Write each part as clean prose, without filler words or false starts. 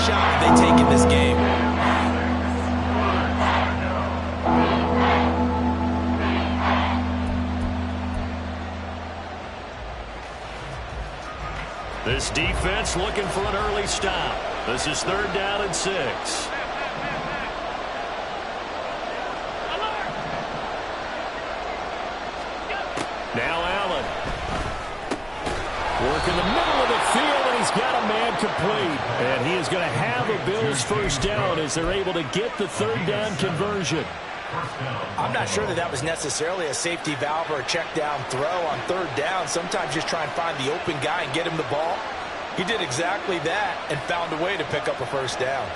shot have they take in this game? This defense looking for an early stop. This is 3rd down and 6. Now Allen. Work in the middle of the field, and he's got a man complete. And he is going to have a Bills first down as they're able to get the 3rd down conversion. I'm not sure that was necessarily a safety valve or a check down throw on 3rd down. Sometimes just try and find the open guy and get him the ball. He did exactly that and found a way to pick up a first down.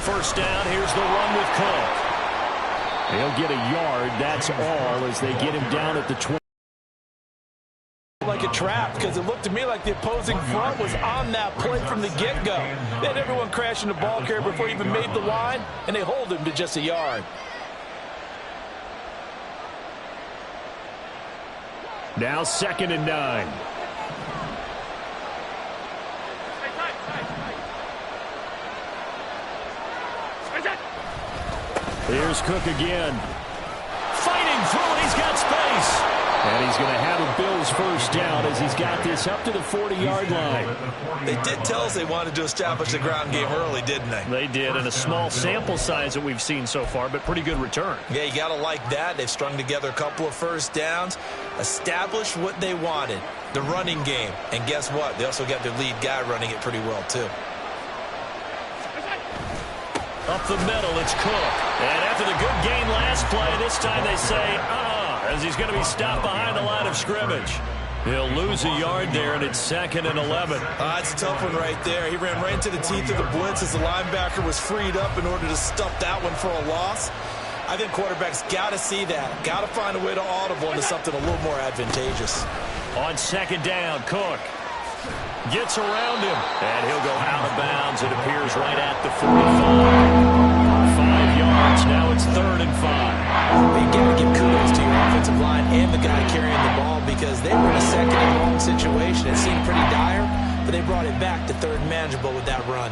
First down, here's the run with Cook. He'll get a yard, that's all, as they get him down at the 20. Like a trap, because it looked to me like the opposing front was on that play from the get-go. They had everyone crashing the ball carrier before he even made the line, and they hold him to just a yard. Now 2nd and 9. Here's Cook again. Fighting through it, he's got space. And he's going to have a Bills first down as he's got this up to the 40-yard line. They did tell us they wanted to establish the ground game early, didn't they? They did, and a small sample size that we've seen so far, but pretty good return. Yeah, you got to like that. They've strung together a couple of first downs, established what they wanted, the running game. And guess what? They also got their lead guy running it pretty well, too. Up the middle, it's Cook. And after the good game last play, this time they say, as he's going to be stopped behind the line of scrimmage. He'll lose a yard there, and it's 2nd and 11. It's a tough one right there. He ran right into the teeth of the blitz as the linebacker was freed up in order to stuff that one for a loss. I think quarterbacks got to see that. Got to find a way to audible into something a little more advantageous. On 2nd down, Cook gets around him, and he'll go out of bounds. It appears right at the 45. 5 yards. Now it's 3rd and 5. You got to give kudos to your offensive line and the guy carrying the ball because they were in a 2nd and long situation. It seemed pretty dire, but they brought it back to 3rd and manageable with that run.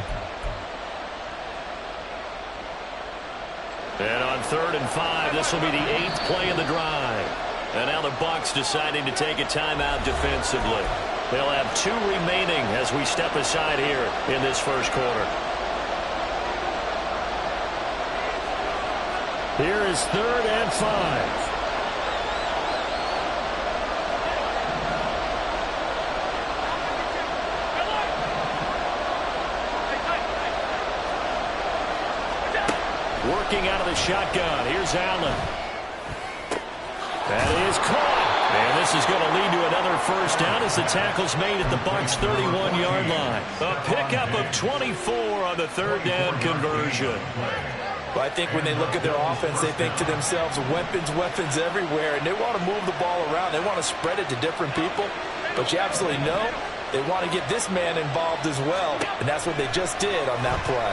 And on 3rd and 5, this will be the 8th play of the drive. And now the Bucs deciding to take a timeout defensively. They'll have 2 remaining as we step aside here in this first quarter. Here is 3rd and 5. Working out of the shotgun. Here's Allen. That is caught. And this is going to lead to another first down as the tackle's made at the Bucs' 31-yard line. A pickup of 24 on the 3rd down conversion. Well, I think when they look at their offense, they think to themselves, weapons, weapons everywhere, and they want to move the ball around. They want to spread it to different people, but you absolutely know they want to get this man involved as well, and that's what they just did on that play.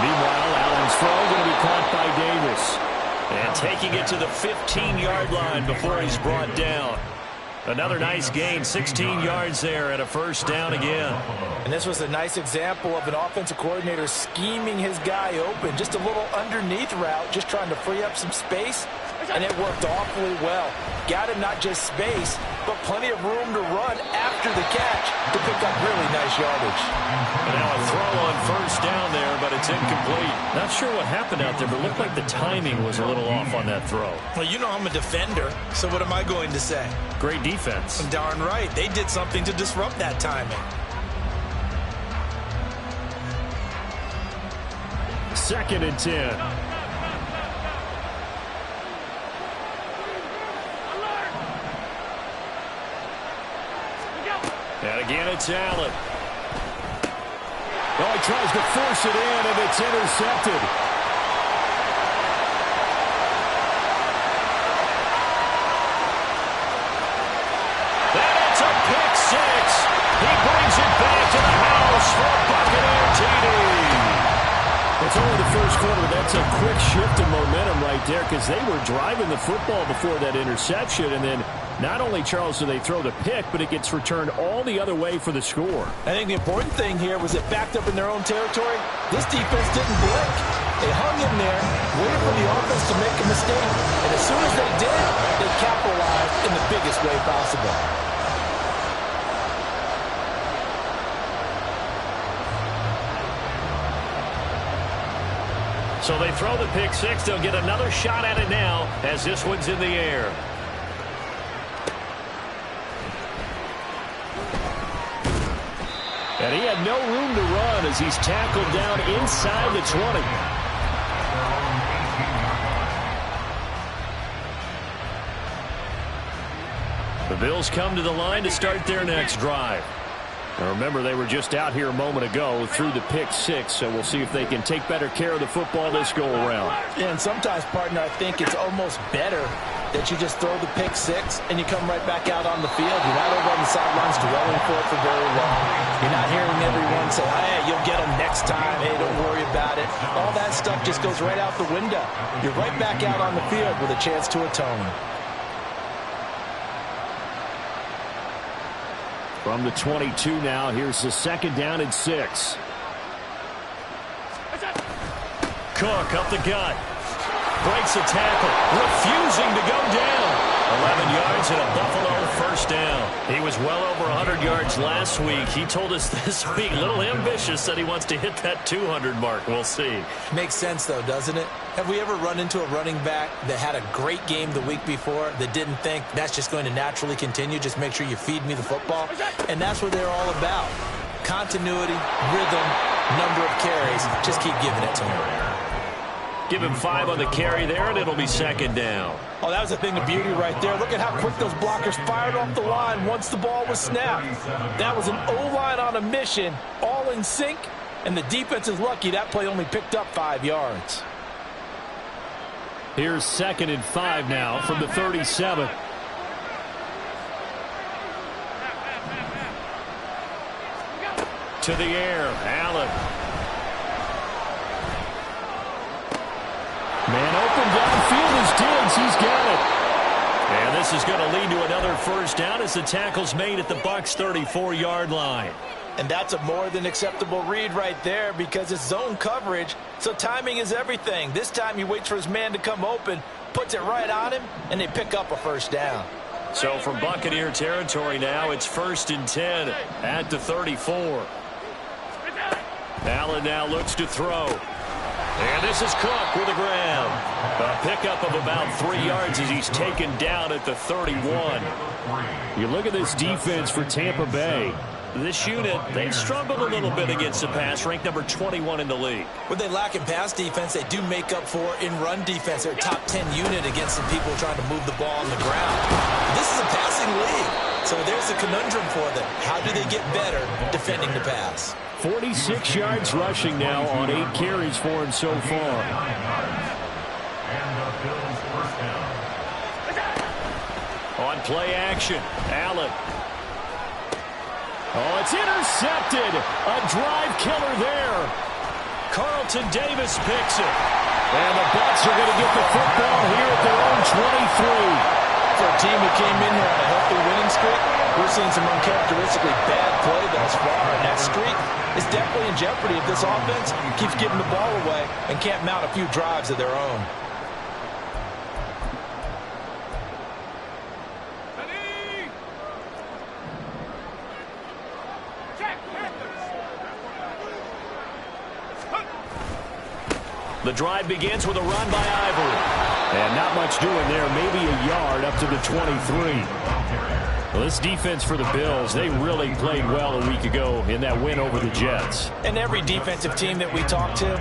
Meanwhile, Allen's throw going to be caught by Davis, and taking it to the 15-yard line before he's brought down. Another nice gain, 16 yards there, and a first down again. And this was a nice example of an offensive coordinator scheming his guy open. Just a little underneath route, just trying to free up some space, and it worked awfully well. Got him not just space, but plenty of room to run after the catch to pick up really nice yardage. And now a throw on first down there, but it's incomplete. Not sure what happened out there, but it looked like the timing was a little off on that throw. Well, you know I'm a defender, so what am I going to say? Great defense. Darn right. They did something to disrupt that timing. 2nd and 10. And again, it's Allen. Oh, he tries to force it in, and it's intercepted. And it's a pick six. He brings it back to the house for Buccaneer TD. It's only the first quarter. That's a quick shift in momentum right there because they were driving the football before that interception. And then not only, Charles, do they throw the pick, but it gets returned all the other way for the score. I think the important thing here was it backed up in their own territory. This defense didn't blink. They hung in there, waited for the offense to make a mistake. And as soon as they did, they capitalized in the biggest way possible. So they throw the pick six. They'll get another shot at it now as this one's in the air. And he had no room to run as he's tackled down inside the 20. The Bills come to the line to start their next drive. Now remember, they were just out here a moment ago through the pick six, so we'll see if they can take better care of the football this go-around. Yeah, and sometimes, partner, I think it's almost better that you just throw the pick six and you come right back out on the field. You're not over on the sidelines dwelling for it for very long. You're not hearing everyone say, hey, you'll get them next time. Hey, don't worry about it. All that stuff just goes right out the window. You're right back out on the field with a chance to atone. From the 22 now, here's the second down and 6. Cook up the gut. Breaks a tackle. Refusing to go down. 11 yards and a Buffalo first down. He was well over 100 yards last week. He told us this week, a little ambitious, that he wants to hit that 200 mark. We'll see. Makes sense, though, doesn't it? Have we ever run into a running back that had a great game the week before that didn't think that's just going to naturally continue? Just make sure you feed me the football. And that's what they're all about. Continuity, rhythm, number of carries. Just keep giving it to him. Give him 5 on the carry there, and it'll be second down. Oh, that was a thing of beauty right there. Look at how quick those blockers fired off the line once the ball was snapped. That was an O-line on a mission, all in sync, and the defense is lucky that play only picked up 5 yards. Here's second and 5 now from the 37. To the air, Allen. Man open downfield is Diggs. He's got it. And this is going to lead to another first down as the tackle's made at the Bucs' 34-yard line. And that's a more than acceptable read right there because it's zone coverage, so timing is everything. This time he waits for his man to come open, puts it right on him, and they pick up a first down. So from Buccaneer territory now, it's 1st and 10 at the 34. Allen now looks to throw. And this is Cook with a grab. A pickup of about 3 yards as he's taken down at the 31. You look at this defense for Tampa Bay. This unit, they've struggled a little bit against the pass, ranked number 21 in the league. What they lack in pass defense, they do make up for in run defense. They're a top 10 unit against some people trying to move the ball on the ground. This is a passing league, so there's a conundrum for them. How do they get better defending the pass? 46 yards rushing now on 8 carries for him so far. On play action, Allen. Oh, it's intercepted. A drive killer there. Carlton Davis picks it. And the Bucs are going to get the football here at their own 23. For a team who came in here on a healthy winning streak, we're seeing some uncharacteristically bad play thus far. And that streak is definitely in jeopardy if this offense keeps giving the ball away and can't mount a few drives of their own. The drive begins with a run by Ivory. And not much doing there, maybe a yard up to the 23. Well, this defense for the Bills, they really played well a week ago in that win over the Jets. And every defensive team that we talk to,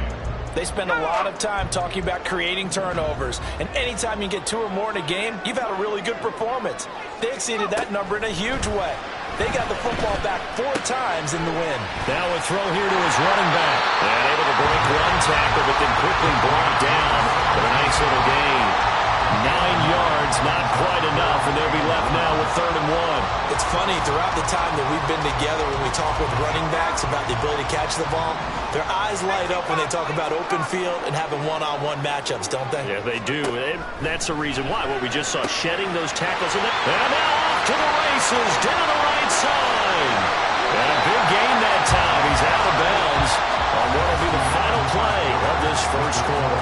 they spend a lot of time talking about creating turnovers. And anytime you get 2 or more in a game, you've had a really good performance. They exceeded that number in a huge way. They got the football back 4 times in the win. Now a throw here to his running back. And able to break one tackle, but then quickly brought down with a nice little gain. 9 yards, not quite enough, and they'll be left now with 3rd and 1. It's funny, throughout the time that we've been together, when we talk with running backs about the ability to catch the ball, their eyes light up when they talk about open field and having one-on-one matchups, don't they? Yeah, they do. And that's the reason why. What we just saw, shedding those tackles. And now off to the races, down the right side. And a big gain that time. He's out of bounds on what will be the final play of this first quarter.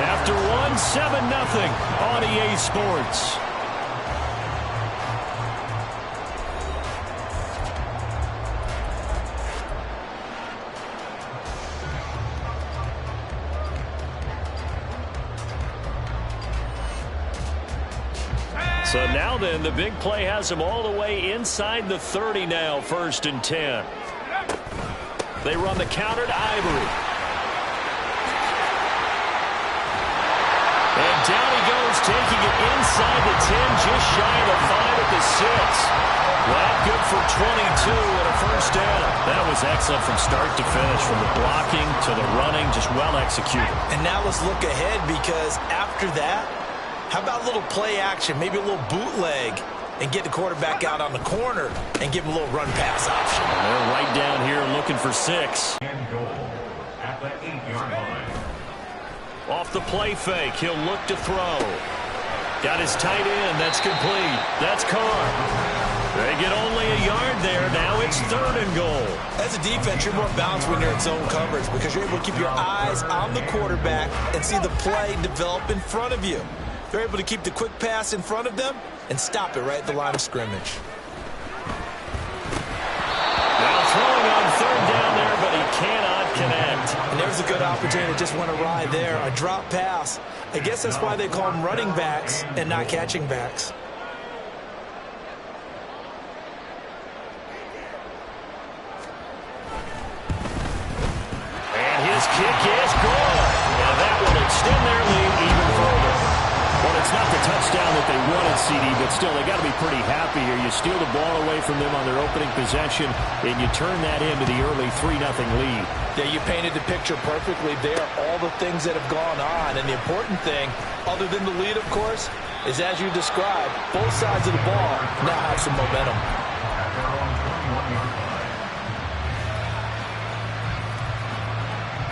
After one, 7-0 on EA Sports. So now then, the big play has them all the way inside the 30 now, 1st and 10. They run the counter to Ivory. And down he goes, taking it inside the 10, just shy of the 5 at the 6. That good for 22 and a first down. That was excellent from start to finish, from the blocking to the running, just well executed. And now let's look ahead, because after that, how about a little play action, maybe a little bootleg, and get the quarterback out on the corner and give him a little run-pass option. And they're right down here looking for 6. And goal at the 8-yard line. Off the play fake, he'll look to throw. Got his tight end, that's complete. That's Carr. They get only a yard there. Now it's 3rd and goal. As a defense, you're more balanced when you're in zone coverage, because you're able to keep your eyes on the quarterback and see the play develop in front of you. They're able to keep the quick pass in front of them and stop it right at the line of scrimmage. Now throwing on 3rd down there, but he cannot connect. And there's a good opportunity to just went awry there, a drop pass. I guess that's why they call them running backs and not catching backs. And his kick is good. And that will extend their lead even further. Well, it's not the touchdown that they wanted, CD, but still, they got to be pretty happy here. You steal the ball away from them on their opening possession, and you turn that into the early 3-0 lead. Yeah, you painted the picture perfectly there, all the things that have gone on. And the important thing, other than the lead, of course, is, as you described, both sides of the ball now have some momentum.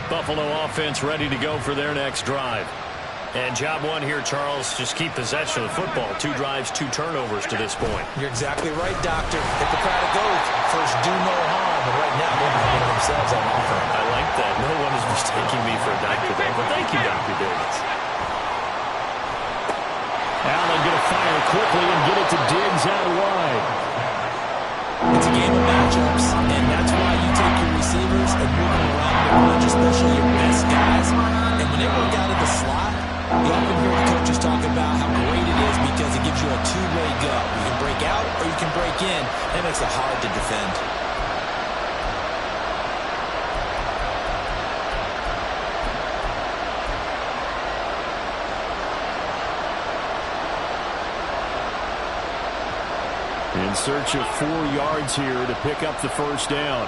Buffalo offense ready to go for their next drive. And job one here, Charles, just keep possession of the football. 2 drives, 2 turnovers to this point. You're exactly right, Doctor. Hippocratic oath, first do no harm. And right now, they're putting themselves on offense. I like that. No one is mistaking me for a doctor there, but thank you, Dr. Davis. Allen going to fire quickly and get it to Diggs out wide. It's a game of matchups, and that's why you take your receivers and move them around the bunch, especially your best guys. And when they work out of the slot, you often hear the coaches talk about how great it is because it gives you a two-way go. You can break out or you can break in. That makes it hard to defend. In search of 4 yards here to pick up the first down.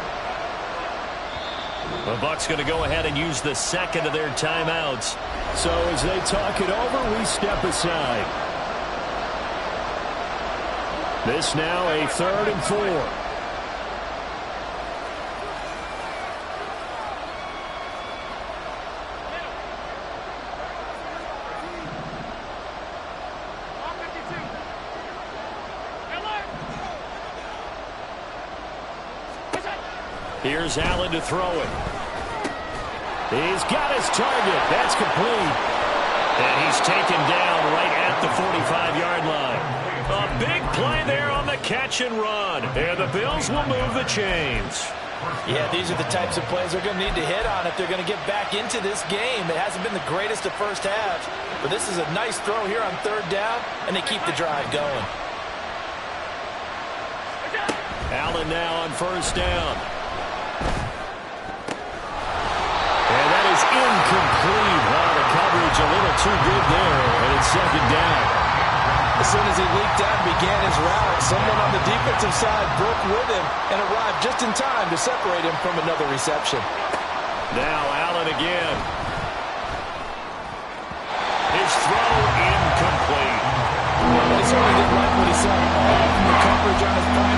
The Bucs going to go ahead and use the second of their timeouts. So as they talk it over, we step aside. This now a 3rd and 4. Here's Allen to throw it. He's got his target. That's complete. And he's taken down right at the 45-yard line. A big play there on the catch and run. And the Bills will move the chains. Yeah, these are the types of plays they're going to need to hit on if they're going to get back into this game. It hasn't been the greatest of first halves, but this is a nice throw here on 3rd down, and they keep the drive going. Allen now on 1st down. And that is incomplete. Wow, the coverage a little too good there, and it's 2nd down. As soon as he leaked out and began his route, someone on the defensive side broke with him and arrived just in time to separate him from another reception. Now Allen again. His throw incomplete. Well, he certainly didn't like what he saw all from the coverage on his prior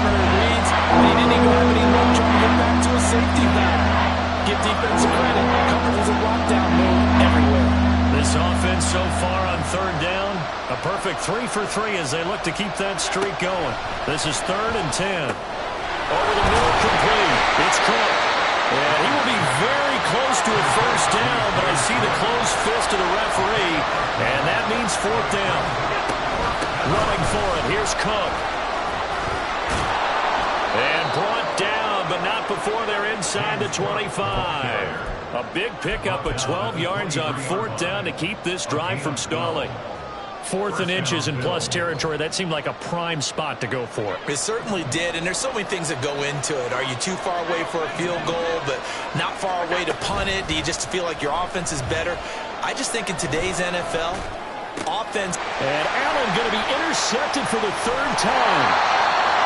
A perfect 3 for 3 as they look to keep that streak going. This is 3rd and 10. Over the middle, complete. It's Cook. And he will be very close to a first down, but I see the closed fist of the referee, and that means 4th down. Running for it, here's Cook. And brought down, but not before they're inside the 25. A big pickup of 12 yards on 4th down to keep this drive from stalling. 4th and inches in plus territory. That seemed like a prime spot to go for. It certainly did, and there's so many things that go into it. Are you too far away for a field goal, but not far away to punt it? Do you just feel like your offense is better? I just think in today's NFL, offense. And Allen going to be intercepted for the 3rd time.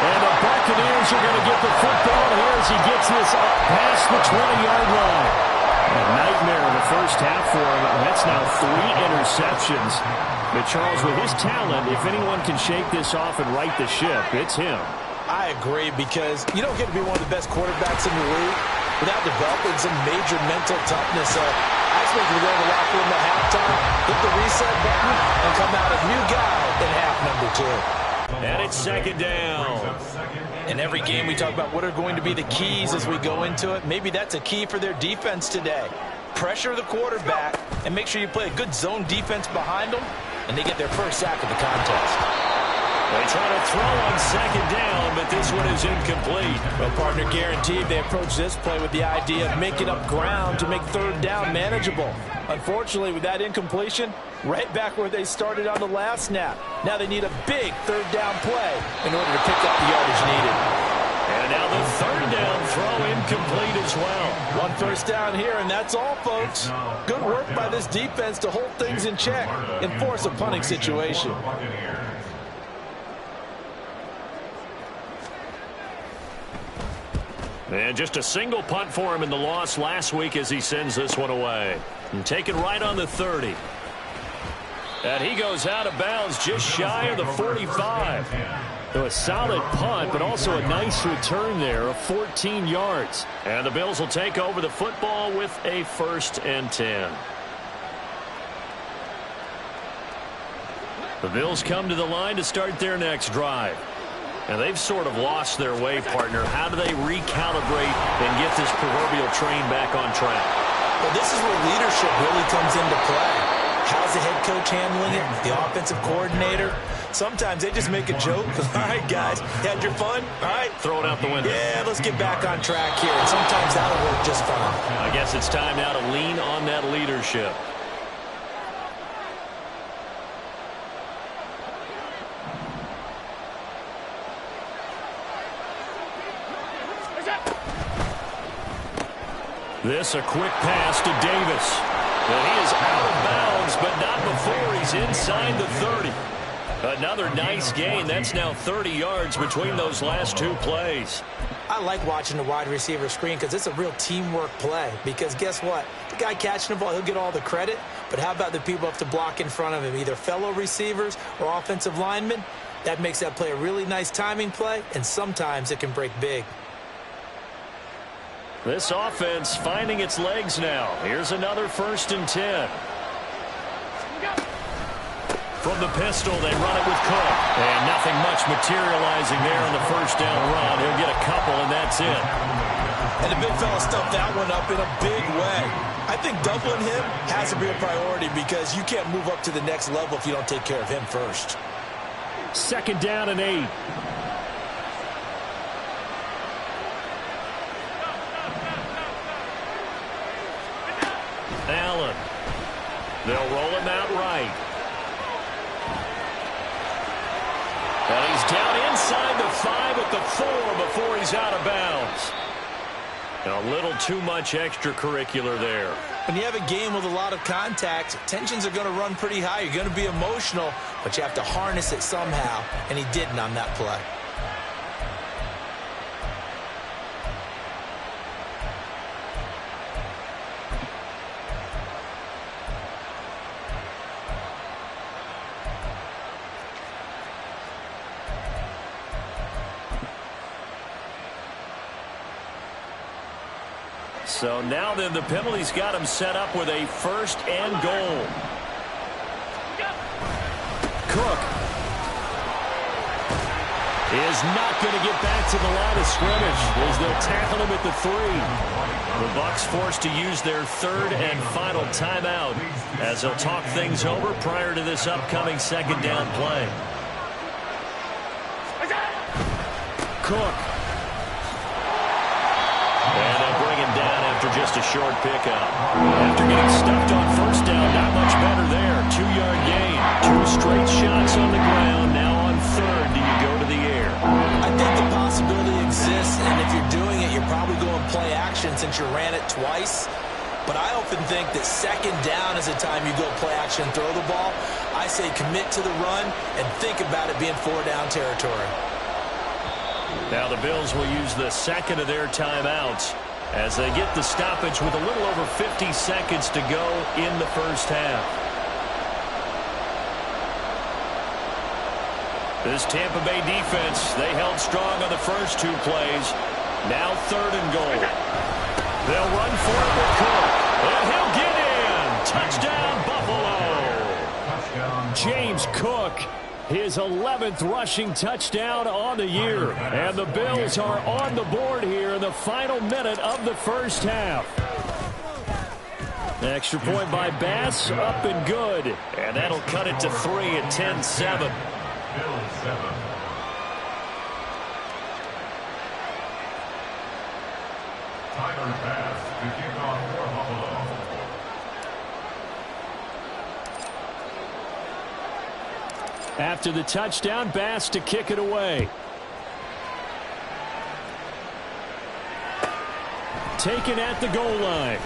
And the Buccaneers are going to get the football here as he gets this up past the 20-yard line. A nightmare in the first half for him. That's now 3 interceptions. But Charles, with his talent, if anyone can shake this off and right the ship, it's him. I agree, because you don't get to be one of the best quarterbacks in the league without developing some major mental toughness. So I expect we're going to the locker room at halftime, hit the reset button, and come out a new guy in half number 2. And it's 2nd down. In every game, we talk about what are going to be the keys as we go into it. Maybe that's a key for their defense today. Pressure the quarterback and make sure you play a good zone defense behind them, and they get their first sack of the contest. They try to throw on 2nd down, but this one is incomplete. Well, partner, guaranteed they approach this play with the idea of making up ground to make 3rd down manageable. Unfortunately, with that incompletion, right back where they started on the last snap. Now they need a big 3rd down play in order to pick up the yardage needed. And now the 3rd down throw incomplete as well. 1 first down here, and that's all, folks. Good work by this defense to hold things in check and force a punting situation. And just a single punt for him in the loss last week as he sends this one away. And taken right on the 30. And he goes out of bounds just shy of the 45. So a solid punt, but also a nice return there of 14 yards. And the Bills will take over the football with a 1st and 10. The Bills come to the line to start their next drive. And they've sort of lost their way, partner. How do they recalibrate and get this proverbial train back on track? Well, this is where leadership really comes into play. How's the head coach handling it? The offensive coordinator? Sometimes they just make a joke. All right, guys, you had your fun? All right. Throw it out the window. Yeah, let's get back on track here. And sometimes that'll work just fine. I guess it's time now to lean on that leadership. This a quick pass to Davis. And he is out of bounds, but not before he's inside the 30. Another nice gain. That's now 30 yards between those last 2 plays. I like watching the wide receiver screen because it's a real teamwork play. Because guess what? The guy catching the ball, he'll get all the credit. But how about the people who have to block in front of him, either fellow receivers or offensive linemen? That makes that play a really nice timing play, and sometimes it can break big. This offense finding its legs now. Here's another 1st and 10. From the pistol, they run it with Cook. And nothing much materializing there on the 1st down run. He'll get a couple, and that's it. And the big fella stuffed that one up in a big way. I think doubling him has to be a priority because you can't move up to the next level if you don't take care of him first. 2nd down and 8. Allen. They'll roll him out right. And he's down inside the 5 at the 4 before he's out of bounds. And a little too much extracurricular there. When you have a game with a lot of contact, tensions are going to run pretty high. You're going to be emotional, but you have to harness it somehow, and he didn't on that play. So now then the penalty's got him set up with a 1st and goal. Cook is not going to get back to the line of scrimmage as they'll tackle him at the 3. The Bucs forced to use their third and final timeout as they'll talk things over prior to this upcoming second down play. Cook. And they'll bring him down after just a short pickup. After getting stuffed on first down, not much better there. 2-yard gain. 2 straight shots on the ground. Now on third, do you go to the air? I think the possibility exists, and if you're doing it, you're probably going play action since you ran it twice. But I often think that second down is the time you go play action and throw the ball. I say commit to the run and think about it being 4-down territory. Now the Bills will use the second of their timeouts as they get the stoppage with a little over 50 seconds to go in the first half. This Tampa Bay defense, they held strong on the first 2 plays. Now third and goal. They'll run for it with Cook. And he'll get in. Touchdown, Buffalo. James Cook, his 11th rushing touchdown on the year. And the Bills are on the board here in the final minute of the first half. Extra point by Bass, up and good. And that'll cut it to 3 at 10-7. Bills 7. Tyler Bass to kick off for Buffalo. After the touchdown, Bass to kick it away. Taken at the goal line.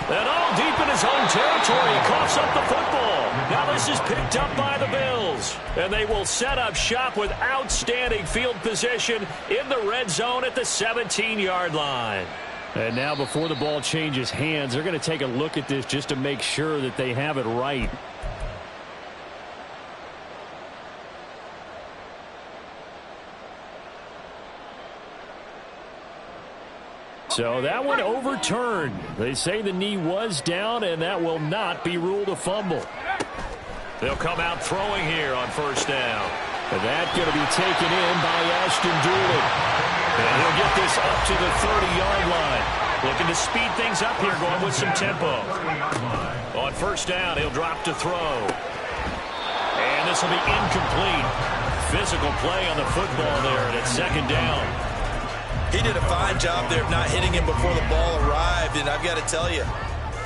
And all deep in his own territory, he coughs up the football. Now this is picked up by the Bills. And they will set up shop with outstanding field position in the red zone at the 17-yard line. And now before the ball changes hands, they're going to take a look at this just to make sure that they have it right. So that one overturned. They say the knee was down, and that will not be ruled a fumble. They'll come out throwing here on first down. And that's going to be taken in by Ashton Doolin. And he'll get this up to the 30-yard line. Looking to speed things up here, going with some tempo. On first down, he'll drop to throw. And this will be incomplete. Physical play on the football there, and it's second down. He did a fine job there of not hitting him before the ball arrived, and I've got to tell you,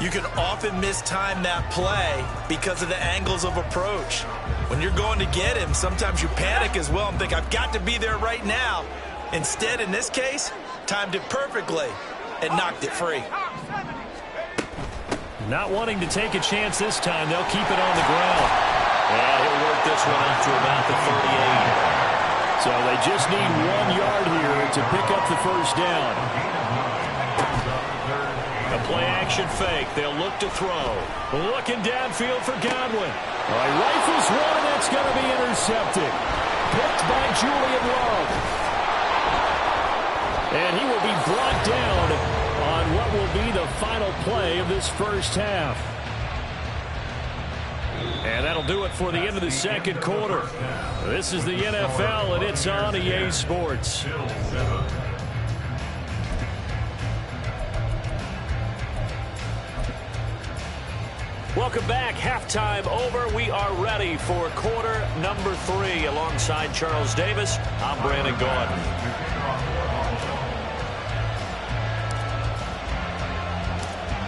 you can often mistime that play because of the angles of approach. When you're going to get him, sometimes you panic as well and think, I've got to be there right now. Instead, in this case, timed it perfectly and knocked it free. Not wanting to take a chance this time, they'll keep it on the ground. And he'll work this one out to about the 38. So they just need 1 yard here to pick up the first down. A play-action fake. They'll look to throw. Looking downfield for Godwin. All right, rifles one, and that's going to be intercepted. Picked by Julian Love. And he will be brought down on what will be the final play of this first half. And that'll do it for the end of the second quarter. This is the NFL, and it's on EA Sports. Welcome back. Halftime over. We are ready for quarter number 3. Alongside Charles Davis, I'm Brandon Gaudin.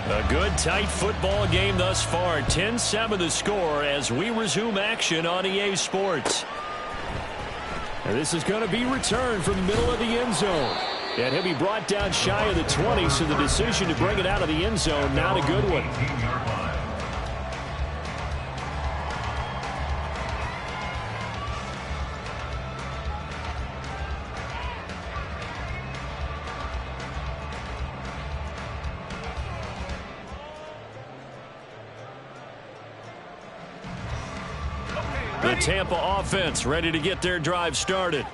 A good, tight football game thus far. 10-7 the score as we resume action on EA Sports. And this is going to be returned from the middle of the end zone. And he'll be brought down shy of the 20, so the decision to bring it out of the end zone, not a good one. The Tampa offense ready to get their drive started.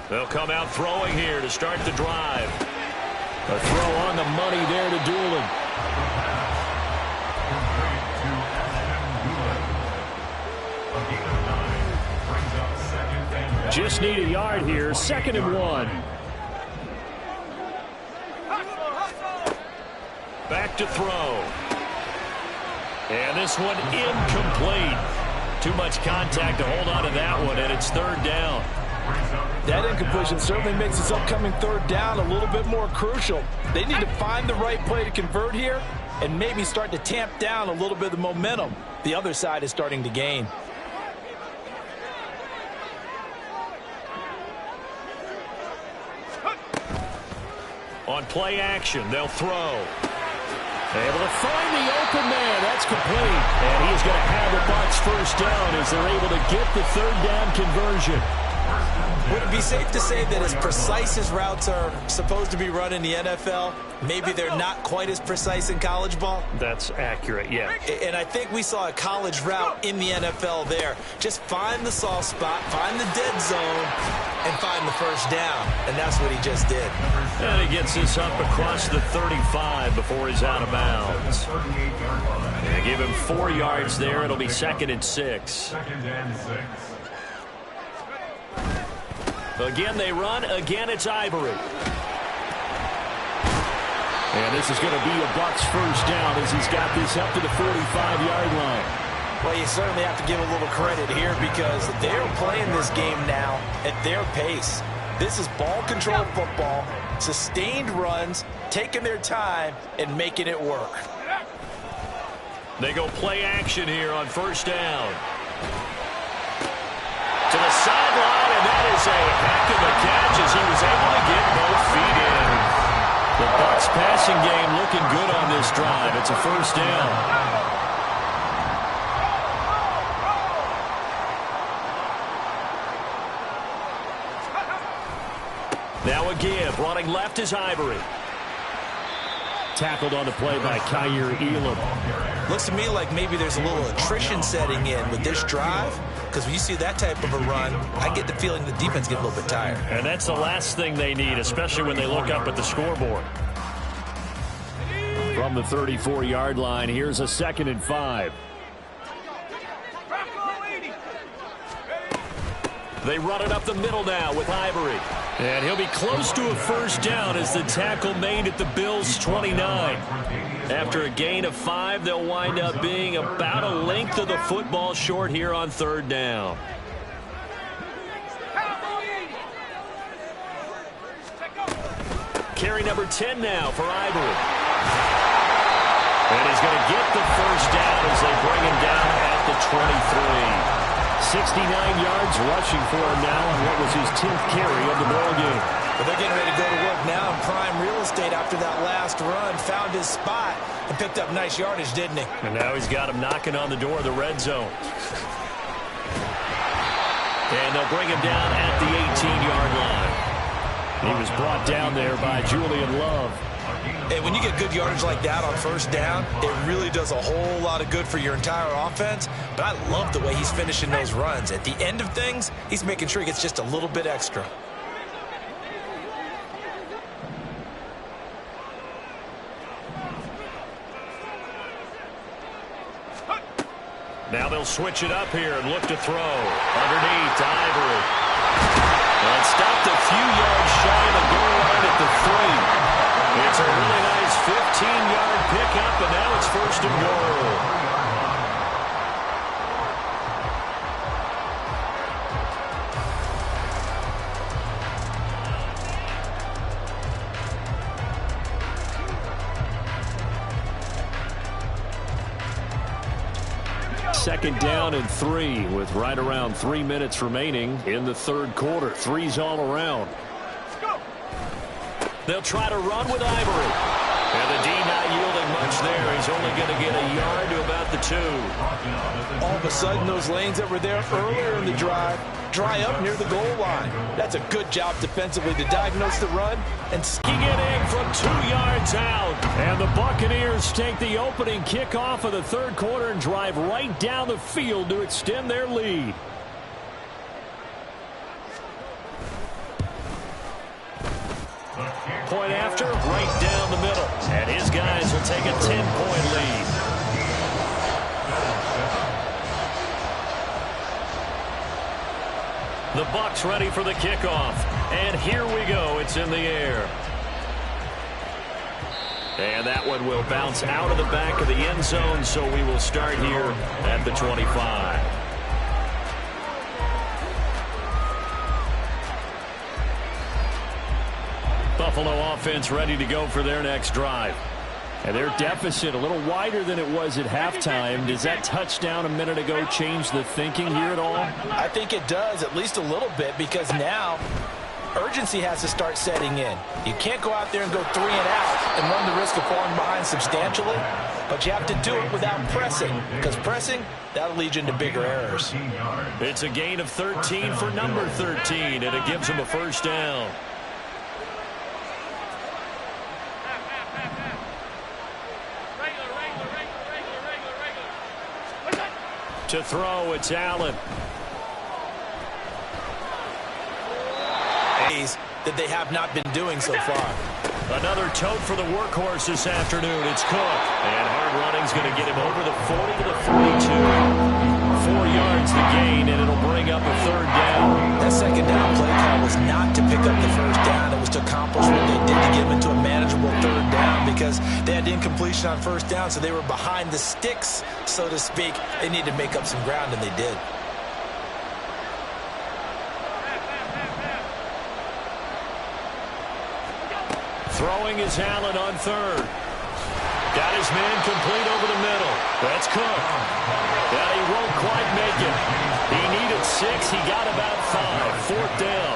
They'll come out throwing here to start the drive. A throw on the money there to Doolin. Just need a yard here, 2nd and 1. Back to throw. And this one incomplete. Too much contact to hold on to that one, and it's 3rd down. That incompletion certainly makes this upcoming 3rd down a little bit more crucial. They need to find the right play to convert here and maybe start to tamp down a little bit of the momentum the other side is starting to gain. On play action, they'll throw. Able to find the open man. That's complete. And he is going to have the Bucs 1st down as they're able to get the 3rd down conversion. Would it be safe to say that as precise as routes are supposed to be run in the NFL, maybe they're not quite as precise in college ball? That's accurate, yeah. And I think we saw a college route in the NFL there. Just find the soft spot, find the dead zone, and find the 1st down. And that's what he just did. And he gets this up across the 35 before he's out of bounds. They give him 4 yards there. It'll be 2nd and 6. 2nd and 6. Again, they run. Again, it's Ivory. And this is going to be a Bucs 1st down as he's got this up to the 45-yard line. Well, you certainly have to give a little credit here because they're playing this game now at their pace. This is ball control football, sustained runs, taking their time, and making it work. They go play action here on 1st down. To the sideline, and that is a heck of a catch as he was able to get both feet in. The Bucs passing game looking good on this drive. It's a 1st down. Now a give. Running left is Ivory. Tackled on the play by Kyer Elam. Looks to me like maybe there's a little attrition setting in with this drive, because when you see that type of a run, I get the feeling the defense gets a little bit tired. And that's the last thing they need, especially when they look up at the scoreboard. From the 34-yard line, here's a 2nd and 5. They run it up the middle now with Ivory. And he'll be close to a 1st down as the tackle made at the Bills' 29. After a gain of 5, they'll wind up being about a length of the football short here on 3rd down. Carry number 10 now for Ivory. And he's going to get the 1st down as they bring him down at the 23. 69 yards rushing for him now on what was his 10th carry of the ballgame. But they're getting ready to go to work now in prime real estate after that last run. Found his spot and picked up nice yardage, didn't he? And now he's got him knocking on the door of the red zone. And they'll bring him down at the 18-yard line. He was brought down there by Julian Love. And when you get good yardage like that on 1st down, it really does a whole lot of good for your entire offense. But I love the way he's finishing those runs. At the end of things, he's making sure he gets just a little bit extra. Now they'll switch it up here and look to throw. Underneath to Ivory. And stopped a few yards shy of the goal line at the 3. It's a really nice 15-yard pickup, and now it's 1st and goal. Second down and 3 with right around 3 minutes remaining in the 3rd quarter. 3's all around. They'll try to run with Ivory. And the D not yielding much there. He's only going to get a yard to about the 2. All of a sudden, those lanes that were there earlier in the drive dry up near the goal line. That's a good job defensively to diagnose the run and skiing it in from 2 yards out. And the Buccaneers take the opening kickoff of the 3rd quarter and drive right down the field to extend their lead. Point after, right down the middle. And his guys will take a 10-point lead. The Bucs ready for the kickoff. And here we go. It's in the air. And that one will bounce out of the back of the end zone, so we will start here at the 25. Buffalo offense ready to go for their next drive. And their deficit a little wider than it was at halftime. Does that touchdown a minute ago change the thinking here at all? I think it does, at least a little bit, because now urgency has to start setting in. You can't go out there and go 3 and out and run the risk of falling behind substantially, but you have to do it without pressing, because pressing, that'll lead you into bigger errors. It's a gain of 13 for number 13, and it gives them a first down. To throw, it's Allen. That they have not been doing so far. Another tote for the workhorse this afternoon. It's Cook. And hard running's going to get him over the 40 to the 42. 4 yards the gain, and it'll bring up a third down. That second down play call was not to pick up the first down. It was to accomplish what they did to get them into a manageable third down, because they had incompletion on first down, so they were behind the sticks, so to speak. They needed to make up some ground, and they did. Throwing is Allen on third. Got his man complete over the middle. That's Cook. Yeah, he won't quite make it. He needed 6. He got about 5. Fourth down.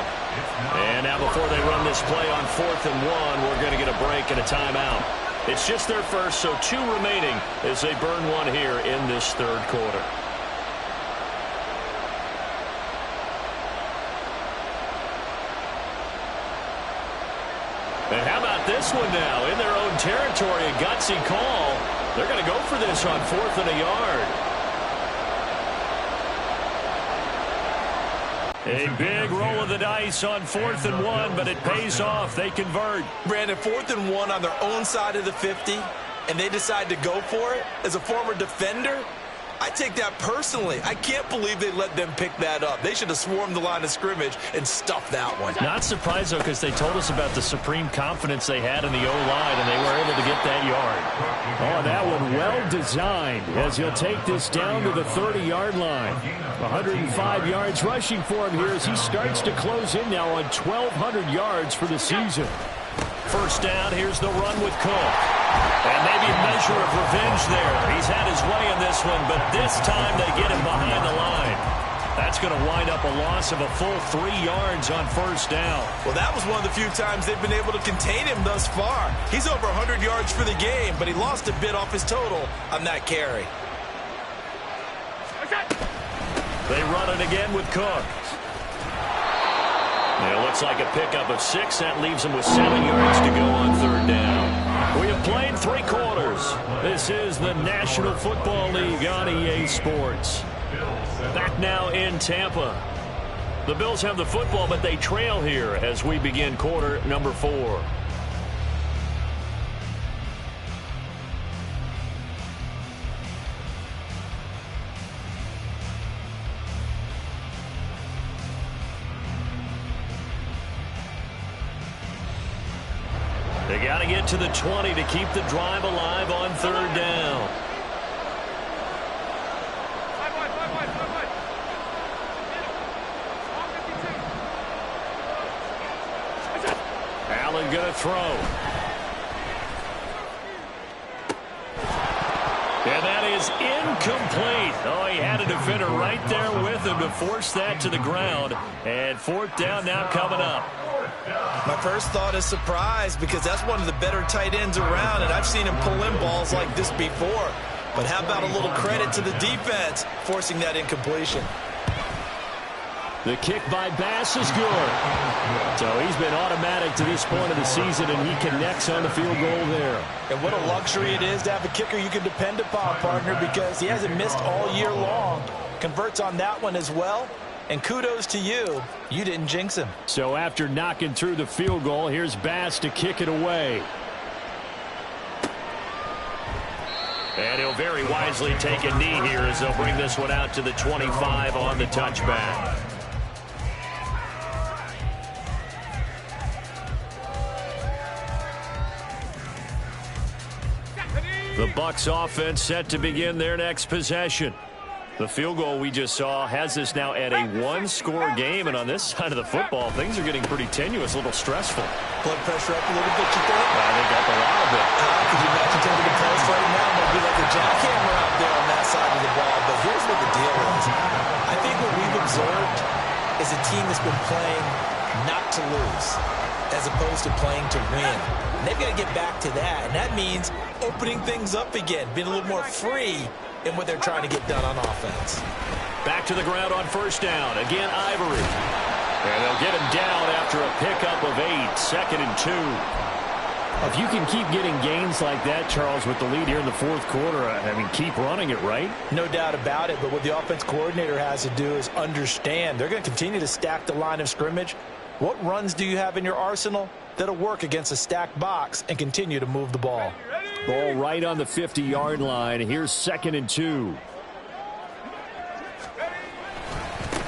And now before they run this play on 4th and 1, we're going to get a break and a timeout. It's just their first, so 2 remaining as they burn 1 here in this third quarter. And how about this one now? In their own territory, a gutsy call. They're going to go for this on 4th and a yard. A big roll of the dice on 4th and 1, but it pays off. They convert. Brandon, 4th and 1 on their own side of the 50, and they decide to go for it. As a former defender, I take that personally. I can't believe they let them pick that up. They should have swarmed the line of scrimmage and stuffed that one. Not surprised, though, because they told us about the supreme confidence they had in the O-line, and they were able to get that yard. Oh, that one well designed, as he'll take this down to the 30-yard line. 105 yards rushing for him here as he starts to close in now on 1,200 yards for the season. First down, here's the run with Cook. And maybe a measure of revenge there. He's had his way in this one, but this time they get him behind the line. That's going to wind up a loss of a full 3 yards on first down. Well, that was one of the few times they've been able to contain him thus far. He's over 100 yards for the game, but he lost a bit off his total on that carry. They run it again with Cook. It looks like a pickup of 6. That leaves them with 7 yards to go on third down. We have played 3 quarters. This is the National Football League on EA Sports. Back now in Tampa. The Bills have the football, but they trail here as we begin quarter number 4. They got to get to the 20 to keep the drive alive on third down. Allen going to throw. And that is incomplete. Oh, he had a defender right there with him to force that to the ground. And fourth down now coming up. My first thought is surprise, because that's one of the better tight ends around, and I've seen him pull in balls like this before. But how about a little credit to the defense forcing that incompletion? The kick by Bass is good. So he's been automatic to this point of the season, and he connects on the field goal there. And what a luxury it is to have a kicker you can depend upon, partner, because he hasn't missed all year long. Converts on that one as well. And kudos to you. You didn't jinx him. So after knocking through the field goal, here's Bass to kick it away. And he'll very wisely take a knee here as they'll bring this one out to the 25 on the touchback. The Bucs offense set to begin their next possession. The field goal we just saw has us now at a one-score game, and on this side of the football, things are getting pretty tenuous, a little stressful. Blood pressure up a little bit, you think? I think up a lot of it. Could you imagine taking the post right now? There'll be like a jackhammer out there on that side of the ball. But here's what the deal is. I think what we've observed is a team that's been playing not to lose as opposed to playing to win. And they've got to get back to that, and that means opening things up again, being a little more free in what they're trying to get done on offense. Back to the ground on first down. Again, Ivory. And they'll get him down after a pickup of 8, 2nd and 2. If you can keep getting gains like that, Charles, with the lead here in the fourth quarter, I mean, keep running it, right? No doubt about it, but what the offense coordinator has to do is understand they're going to continue to stack the line of scrimmage. What runs do you have in your arsenal that'll work against a stacked box and continue to move the ball? Ball right on the 50-yard line. Here's 2nd and 2.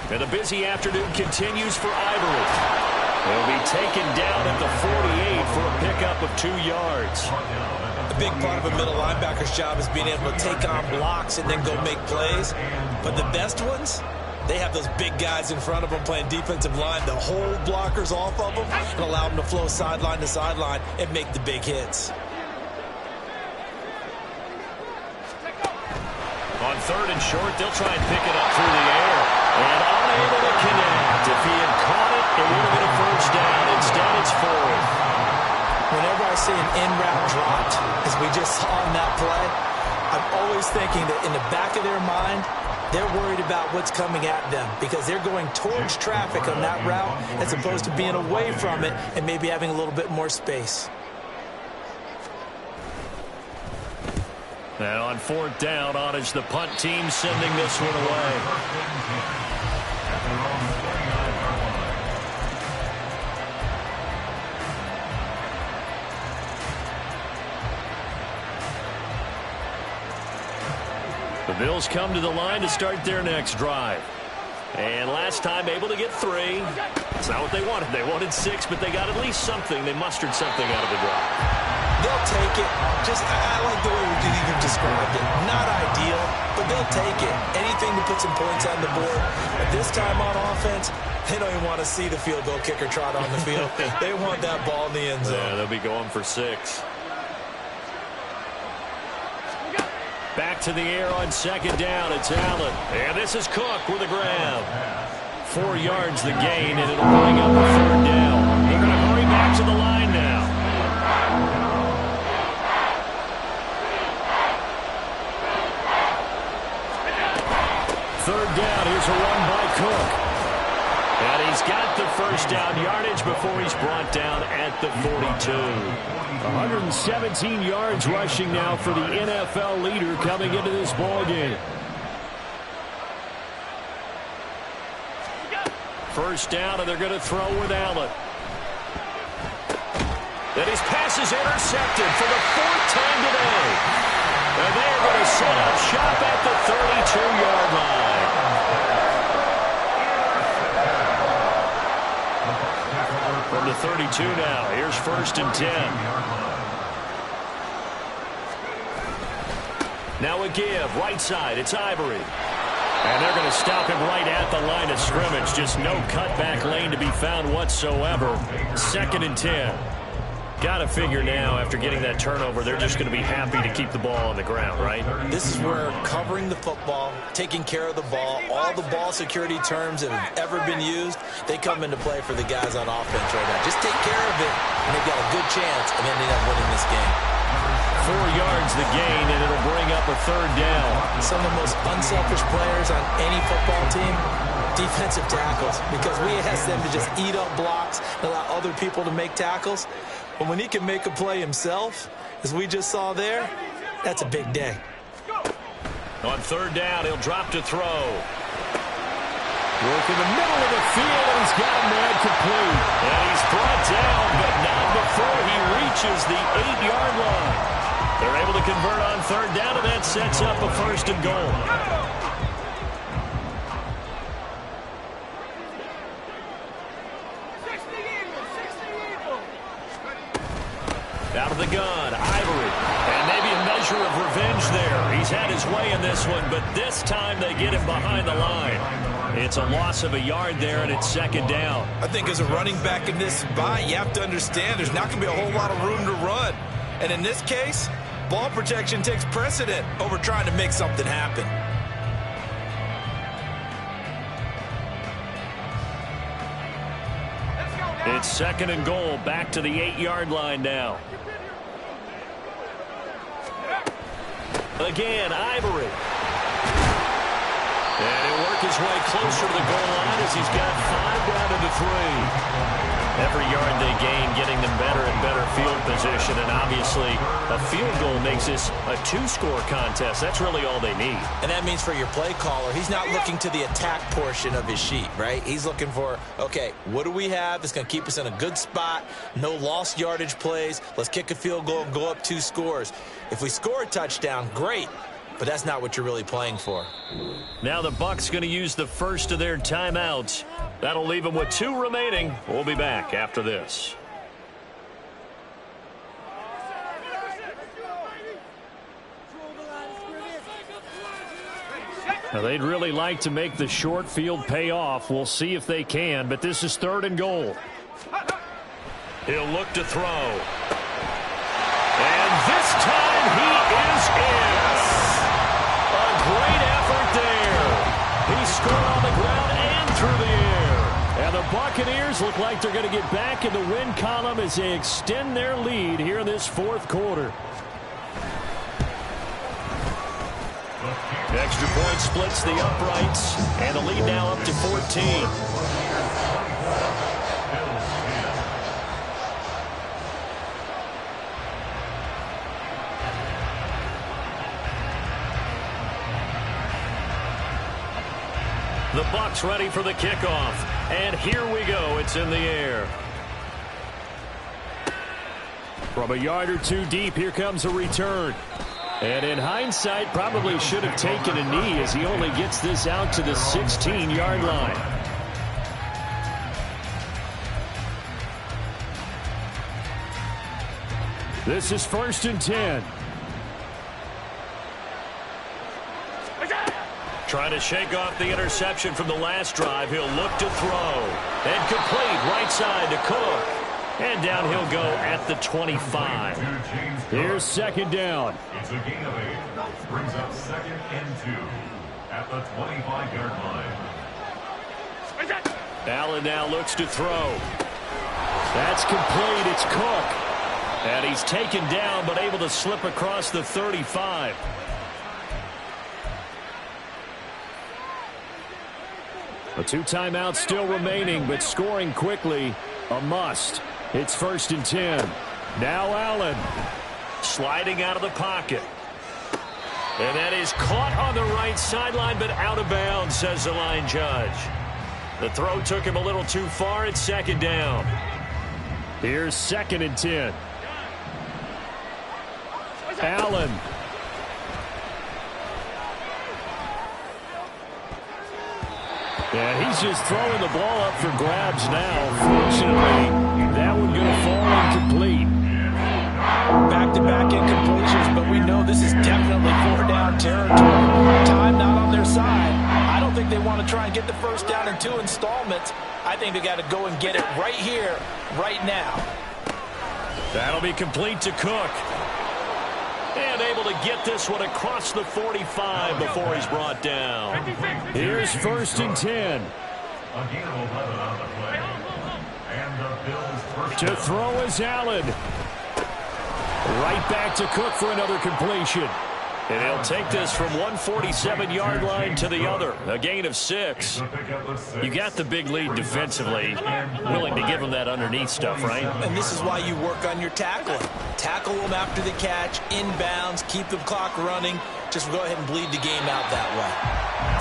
And the busy afternoon continues for Ivory. He'll be taken down at the 48 for a pickup of 2 yards. A big part of a middle linebacker's job is being able to take on blocks and then go make plays. But the best ones, they have those big guys in front of them playing defensive line to hold blockers off of them and allow them to flow sideline to sideline and make the big hits. On 3rd and short, they'll try and pick it up through the air. And unable to connect. If he had caught it, it would have been a first down. Instead, it's 4th. Whenever I see an in-route dropped, as we just saw on that play, I'm always thinking that in the back of their mind, they're worried about what's coming at them because they're going towards traffic on that route as opposed to being away from it and maybe having a little bit more space. And on 4th down, on is the punt team sending this one away. The Bills come to the line to start their next drive. And last time able to get 3. It's not what they wanted. They wanted 6, but they got at least something. They mustered something out of the drive. They'll take it. I like the way you described it. Not ideal, but they'll take it. Anything to put some points on the board. But this time on offense, they don't even want to see the field goal kicker trot on the field. They want that ball in the end zone. Yeah, they'll be going for 6. Back to the air on 2nd down. It's Allen. And this is Cook with a grab. 4 yards the gain, and it'll bring up a 3rd down. They're going to hurry back to the line now. Third down. Here's a run by Cook. And he's got the first down yardage before he's brought down at the 42. 117 yards rushing now for the NFL leader coming into this ballgame. First down, and they're going to throw with Allen. And his pass is intercepted for the 4th time today. And they're going to set up shop at the 32-yard line. From the 32 now, here's 1st and 10. Now a give, right side, it's Ivory. And they're going to stop him right at the line of scrimmage. Just no cutback lane to be found whatsoever. 2nd and 10. Got to figure now, after getting that turnover, they're just going to be happy to keep the ball on the ground, right? This is where covering the football, taking care of the ball, all the ball security terms that have ever been used, they come into play for the guys on offense right now. Just take care of it, and they've got a good chance of ending up winning this game. 4 yards the gain, and it'll bring up a 3rd down. Some of the most unselfish players on any football team, defensive tackles, because we ask them to just eat up blocks and allow other people to make tackles. But when he can make a play himself, as we just saw there, that's a big day. On 3rd down, he'll drop to throw. Work in the middle of the field, and he's got him there complete. And he's brought down, but not before he reaches the 8-yard line. They're able to convert on 3rd down, and that sets up a 1st and goal. Out of the gun, Ivory. And maybe a measure measure of revenge there. He's had his way in this one, but this time they get him behind the line. It's a loss of a yard there, and it's second down. I think as a running back in this spot, you have to understand there's not going to be a whole lot of room to run. And in this case, ball protection takes precedent over trying to make something happen. It's second and goal, back to the 8-yard line now. Again, Ivory. And he'll work his way closer to the goal line as he's got 5 down to the 3. Every yard they gain, getting them better and better field position. And obviously, a field goal makes this a 2-score contest. That's really all they need. And that means for your play caller, he's not looking to the attack portion of his sheet, right? He's looking for, okay, what do we have that's going to keep us in a good spot? No lost yardage plays. Let's kick a field goal and go up 2 scores. If we score a touchdown, great. But that's not what you're really playing for. Now the Bucs going to use the first of their timeouts. That'll leave them with 2 remaining. We'll be back after this. Now they'd really like to make the short field pay off. We'll see if they can, but this is 3rd and goal. He'll look to throw. And this time he is in. Great effort there. He scored on the ground and through the air. And the Buccaneers look like they're going to get back in the win column as they extend their lead here in this 4th quarter. Extra point splits the uprights, and the lead now up to 14. The Bucs ready for the kickoff. And here we go. It's in the air. From a yard or 2 deep, here comes a return. And in hindsight, probably should have taken a knee as he only gets this out to the 16-yard line. This is 1st and 10. Trying to shake off the interception from the last drive. He'll look to throw. And complete right side to Cook. And down he'll go at the 25. Here's 2nd down. It's a gain of 8. Brings up 2nd and 2 at the 25-yard line. Allen now looks to throw. That's complete. It's Cook. And he's taken down but able to slip across the 35. A 2 timeouts still remaining, but scoring quickly, a must. It's 1st and 10. Now Allen. Sliding out of the pocket. And that is caught on the right sideline, but out of bounds, says the line judge. The throw took him a little too far. It's 2nd down. Here's 2nd and 10. Allen. Yeah, he's just throwing the ball up for grabs now. Fortunately, that one going to fall incomplete. Back-to-back incompletions, but we know this is definitely 4-down territory. Time not on their side. I don't think they want to try and get the first down in 2 installments. I think they got to go and get it right here, right now. That'll be complete to Cook. And able to get this one across the 45 before he's brought down. Here's 1st and 10. A gain of 11 on the play. And the Bills first To throw is Allen. Right back to Cook for another completion. And he'll take this from 147-yard line to the other. A gain of 6. You got the big lead defensively. Willing to give him that underneath stuff, right? And this is why you work on your tackling. Tackle them after the catch, inbounds, keep the clock running. Just go ahead and bleed the game out that way.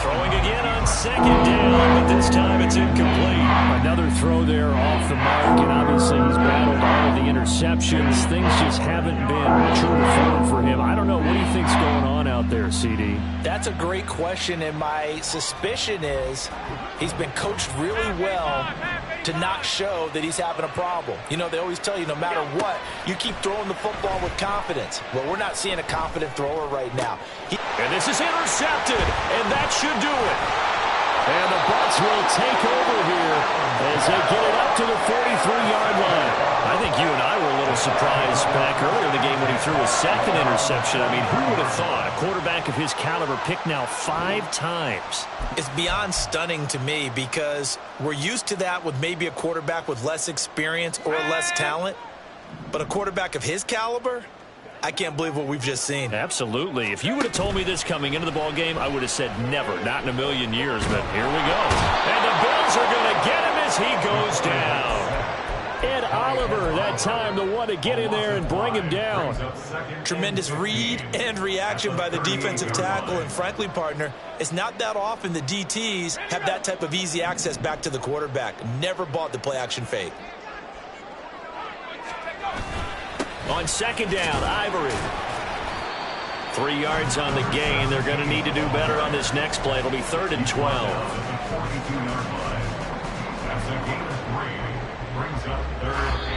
Throwing again on 2nd down, but this time it's incomplete. Another throw there off the mark, and obviously he's battled all of the interceptions. Things just haven't been true to form for him. I don't know. What do you think's going on out there, CD? That's a great question, and my suspicion is he's been coached really well to not show that he's having a problem. You know, they always tell you no matter what, you keep throwing the football with confidence. Well, we're not seeing a confident thrower right now. And this is intercepted, and that should do it. And the Bucs will take over here as they get it up to the 43-yard line. I think you and I were a little surprised back earlier in the game when he threw his second interception. I mean, who would have thought? A quarterback of his caliber picked now 5 times. It's beyond stunning to me because we're used to that with maybe a quarterback with less experience or less talent. But a quarterback of his caliber, I can't believe what we've just seen. Absolutely. If you would have told me this coming into the ball game, I would have said never, not in a million years. But here we go. And the Bills are going to get him as he goes down. Ed Oliver, that time, the one to get in there and bring him down. Tremendous read and reaction by the defensive tackle. And frankly, partner, it's not that often the DTs have that type of easy access back to the quarterback. Never bought the play-action fake. On second down, Ivory. 3 yards on the gain. They're going to need to do better on this next play. It'll be 3rd and 12. That's a gain of 3. Brings up 3rd